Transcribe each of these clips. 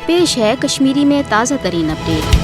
पेश है कश्मीरी में ताज़ा तरीन अपडेट।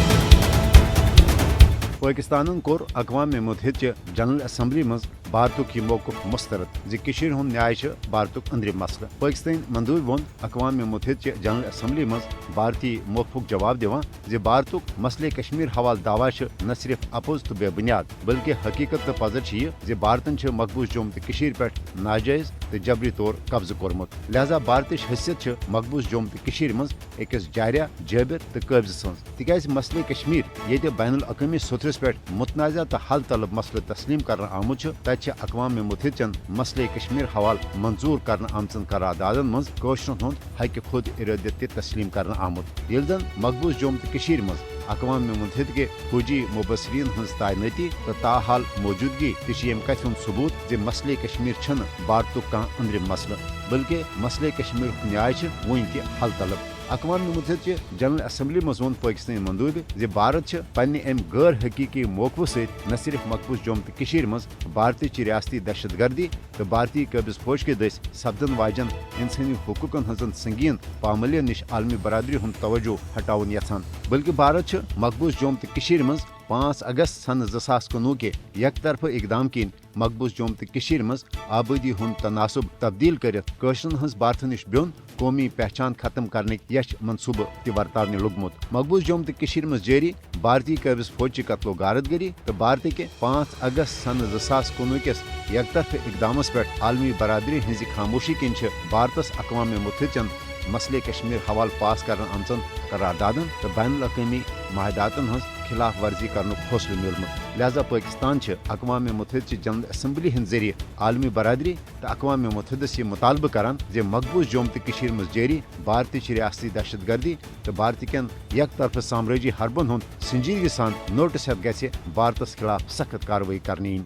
पाकिस्तान कोर अक़वाम मुत्तहिदा जनरल असम्बली मज भारतुक यह मौक़िफ़ मुस्तरद ज़ हुंद न्याय भारतुक अंदरिम मसला। पाकिस्तान मंदूब वोन अक़वाम मुत्तहिदा जनरल असम्बली मज भारतीय मौक़िफ़ुक जवाब दिवान ज़ भारतुक मसले कश्मीर हवाल दावा न सिर्फ अपोज तो बेबुनियाद बल्कि हकीकत तो पजर यह ज़ भारतन मकबूज जम्मू तो कश्मीर पे नाजायज़ तो जबरी तौर कब्ज़ कोरमुत। लिहाजा भारतच हैसियत मकबूज जम्मू तो कश्मीर मज अकिस जारिया जाबिर तो काबिज सज तिकाज मसले कश्मीर ये बैनुल अक़वामी सतरस पे मुतनाज़ा तो हल तलब मसले तस्लीम कर आमुत तत अक़वाम मुत्तहिदन मसले कश्मीर हवाल मंजूर कर आमचन करारदादन मज कशरन हुंद हक खुद इरादत तस्लीम कर आमुत। येल जन मकबूज जम्मू तो कश्मीर मज अक़वाम मुत्तहिदा के फौजी मुबसरीन हज तैनाती तो ताहाल मौजूदगी तम कथ हुंद सबूत ज़ मसले कश्मीर छन भारतुक कह अंदरिम मसला बल्कि मसले कश्मीर न्याय वुन ति हल तलब। अक़वाम मुत्तहिदा जनरल असम्बली मज वोन पाकिस्तानी मंदूब ज़ भारत पन्ने अम गैर हकीकी मौक़िफ़ सहित न सिर्फ मकबूज जम्मू तो कश्मीर मज भारतीय रियासती दहशत गर्दी तो भारतीय काबिज फौज के दस सपदन वाजन इंसानी हुकूकन हजन संगीन पामलियन निश आलमी बरादरी हुंद तवज्जो हटावन यछान बल्कि भारत मकबूज जम्मू तो कश्मीर मज 5 अगस्त सन 2019 के एक तरफ इकदाम किन मकबूज जम्मू तो कश्मीर मज आबादी हुंद तनासुब तब्दील करित कशरन हज भारत निश ब्योन कौमी पहचान खत्म करने यश मनसूब ति वर्तावने लुगमुत। मकबूज जम्मू तो कश्मीर मज जारी भारतीय काबिज फौज कत्लो गारतगरी तो भारत के 5 अगस्त सन 2019 के एक तरफ इकदाम पे आलमी बरादरी हज खामोशी किन भारत अक़वाम मुत्तहिदन मसले कश्मीर हवाल पास कर आमचन करारदादन तो बैनुल अक़वामी माहदातन हज खिलाफ वर्जी कर हौसला मिलमुत। लिहाजा पाकिस्तान अक़वाम मुत्तहिदा जनरल असम्बली हंद जरिए आलमी बरादरी तो अक़वाम मुत्तहिदस यह मुतालबह करान ज़ मकबूज जम्मू तो कश्मीर मज जारी भारतीय रियासती दहशत गर्दी तो भारत कन एक तरफ साम्राजी हरबन हुंद संजीदगी सान नोटिस हेत गि भारतस खिलाफ सख्त कार्रवाई करनी।